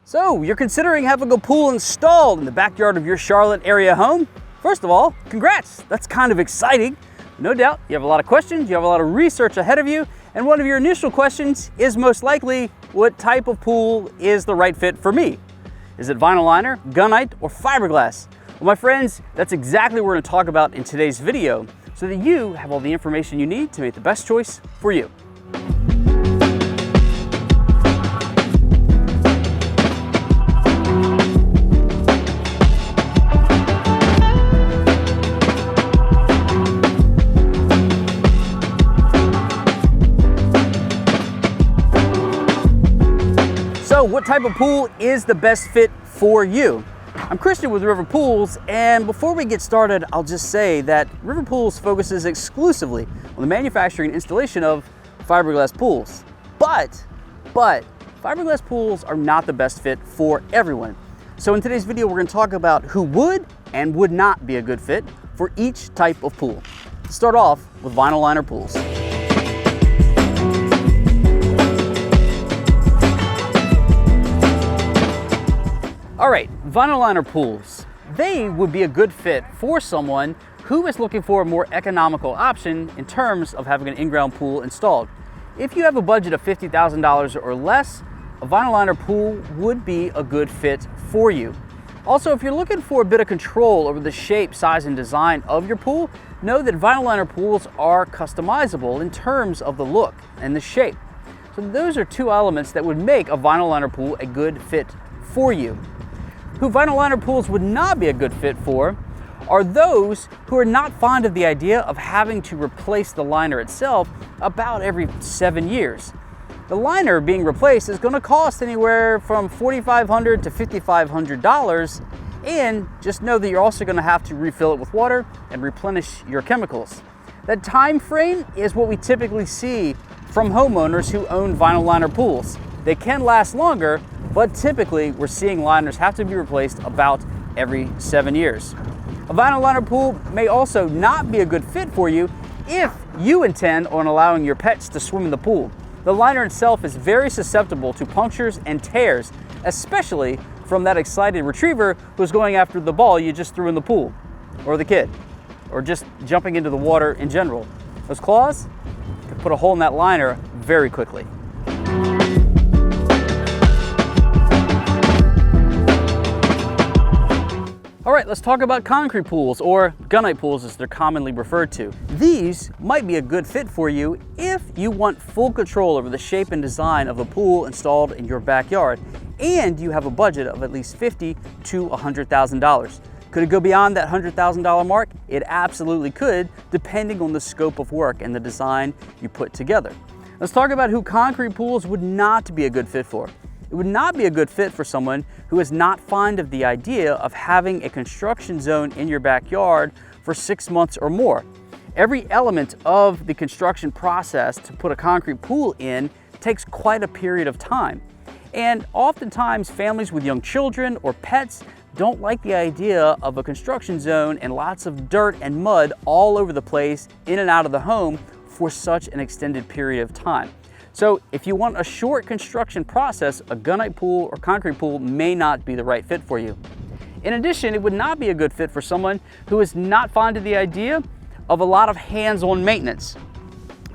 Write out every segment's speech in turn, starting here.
So, you're considering having a pool installed in the backyard of your Charlotte area home? First of all, congrats! That's kind of exciting. No doubt you have a lot of questions, you have a lot of research ahead of you, and one of your initial questions is most likely, what type of pool is the right fit for me? Is it vinyl liner, gunite, or fiberglass? Well, my friends, that's exactly what we're going to talk about in today's video, so that you have all the information you need to make the best choice for you. So what type of pool is the best fit for you? I'm Christian with River Pools, and before we get started, I'll just say that River Pools focuses exclusively on the manufacturing and installation of fiberglass pools. But fiberglass pools are not the best fit for everyone. So in today's video, we're going to talk about who would and would not be a good fit for each type of pool. Let's start off with vinyl liner pools. All right, vinyl liner pools. They would be a good fit for someone who is looking for a more economical option in terms of having an in-ground pool installed. If you have a budget of $50,000 or less, a vinyl liner pool would be a good fit for you. Also, if you're looking for a bit of control over the shape, size, and design of your pool, know that vinyl liner pools are customizable in terms of the look and the shape. So those are two elements that would make a vinyl liner pool a good fit for you. Who vinyl liner pools would not be a good fit for are those who are not fond of the idea of having to replace the liner itself about every 7 years. The liner being replaced is going to cost anywhere from $4,500 to $5,500, and just know that you're also going to have to refill it with water and replenish your chemicals. That time frame is what we typically see from homeowners who own vinyl liner pools. They can last longer, but typically we're seeing liners have to be replaced about every 7 years. A vinyl liner pool may also not be a good fit for you if you intend on allowing your pets to swim in the pool. The liner itself is very susceptible to punctures and tears, especially from that excited retriever who's going after the ball you just threw in the pool, or the kid, or just jumping into the water in general. Those claws can put a hole in that liner very quickly. All right, let's talk about concrete pools, or gunite pools as they're commonly referred to. These might be a good fit for you if you want full control over the shape and design of a pool installed in your backyard, and you have a budget of at least $50,000 to $100,000. Could it go beyond that $100,000 mark? It absolutely could, depending on the scope of work and the design you put together. Let's talk about who concrete pools would not be a good fit for. It would not be a good fit for someone who is not fond of the idea of having a construction zone in your backyard for 6 months or more. Every element of the construction process to put a concrete pool in takes quite a period of time. And oftentimes families with young children or pets don't like the idea of a construction zone and lots of dirt and mud all over the place in and out of the home for such an extended period of time. So if you want a short construction process, a gunite pool or concrete pool may not be the right fit for you. In addition, it would not be a good fit for someone who is not fond of the idea of a lot of hands-on maintenance.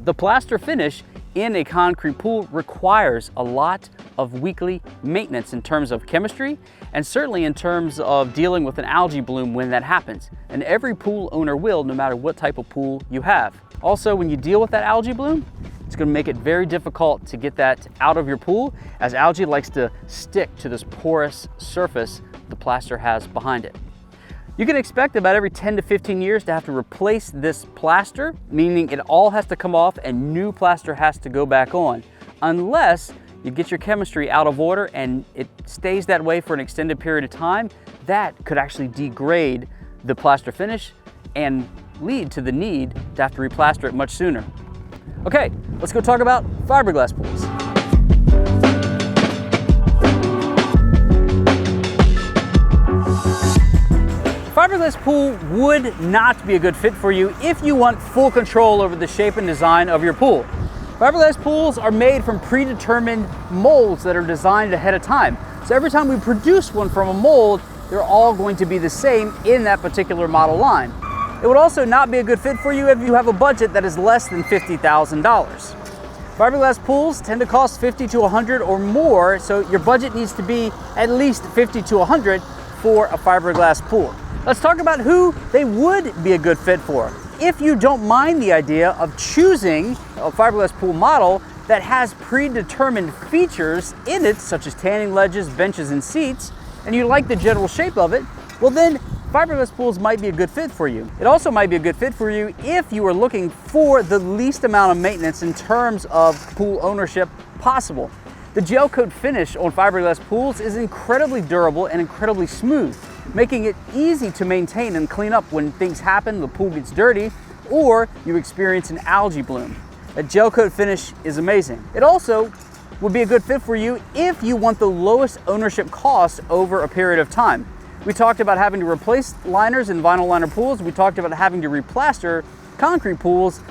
The plaster finish in a concrete pool requires a lot of weekly maintenance in terms of chemistry, and certainly in terms of dealing with an algae bloom when that happens. And every pool owner will, no matter what type of pool you have. Also, when you deal with that algae bloom, it's going to make it very difficult to get that out of your pool, as algae likes to stick to this porous surface the plaster has behind it. You can expect about every 10 to 15 years to have to replace this plaster, meaning it all has to come off and new plaster has to go back on, unless you get your chemistry out of order and it stays that way for an extended period of time. That could actually degrade the plaster finish and lead to the need to have to replaster it much sooner. Okay, let's go talk about fiberglass pools. Fiberglass pool would not be a good fit for you if you want full control over the shape and design of your pool. Fiberglass pools are made from predetermined molds that are designed ahead of time. So every time we produce one from a mold, they're all going to be the same in that particular model line. It would also not be a good fit for you if you have a budget that is less than $50,000. Fiberglass pools tend to cost $50 to $100 or more, so your budget needs to be at least $50 to $100 for a fiberglass pool. Let's talk about who they would be a good fit for. If you don't mind the idea of choosing a fiberglass pool model that has predetermined features in it, such as tanning ledges, benches, and seats, and you like the general shape of it, well then, fiberglass pools might be a good fit for you. It also might be a good fit for you if you are looking for the least amount of maintenance in terms of pool ownership possible. The gel coat finish on fiberglass pools is incredibly durable and incredibly smooth, making it easy to maintain and clean up when things happen, the pool gets dirty, or you experience an algae bloom. A gel coat finish is amazing. It also would be a good fit for you if you want the lowest ownership cost over a period of time. We talked about having to replace liners in vinyl liner pools. We talked about having to replaster concrete pools.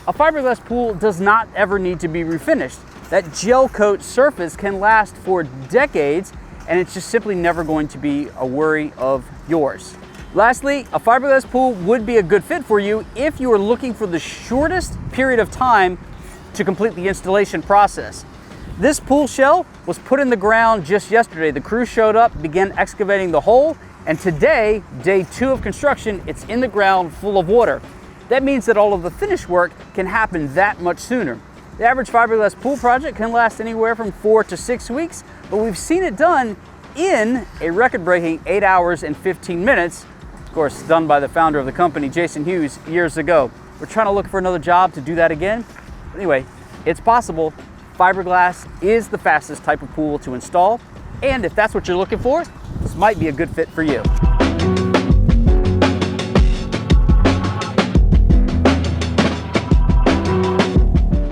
A fiberglass pool does not ever need to be refinished. That gel coat surface can last for decades, and it's just simply never going to be a worry of yours. Lastly, a fiberglass pool would be a good fit for you if you are looking for the shortest period of time to complete the installation process. This pool shell was put in the ground just yesterday. The crew showed up, began excavating the hole, and today, day 2 of construction, it's in the ground full of water. That means that all of the finish work can happen that much sooner. The average fiberglass pool project can last anywhere from 4 to 6 weeks, but we've seen it done in a record-breaking 8 hours and 15 minutes, of course, done by the founder of the company, Jason Hughes, years ago. We're trying to look for another job to do that again. Anyway, it's possible. Fiberglass is the fastest type of pool to install, and if that's what you're looking for, this might be a good fit for you.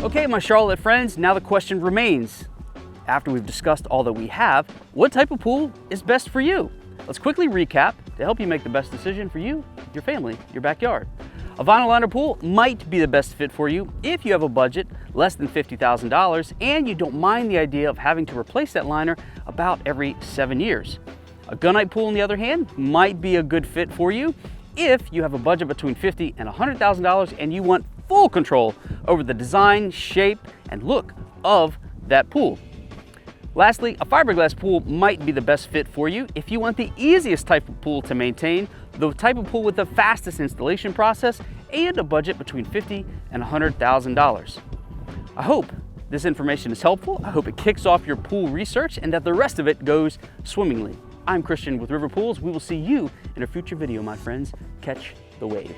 Okay, my Charlotte friends, now the question remains. After we've discussed all that we have, what type of pool is best for you? Let's quickly recap to help you make the best decision for you, your family, your backyard. A vinyl liner pool might be the best fit for you if you have a budget less than $50,000 and you don't mind the idea of having to replace that liner about every 7 years. A gunite pool, on the other hand, might be a good fit for you if you have a budget between $50,000 and $100,000 and you want full control over the design, shape, and look of that pool. Lastly, a fiberglass pool might be the best fit for you if you want the easiest type of pool to maintain, the type of pool with the fastest installation process, and a budget between $50,000 and $100,000. I hope this information is helpful. I hope it kicks off your pool research and that the rest of it goes swimmingly. I'm Christian with River Pools. We will see you in a future video, my friends. Catch the wave.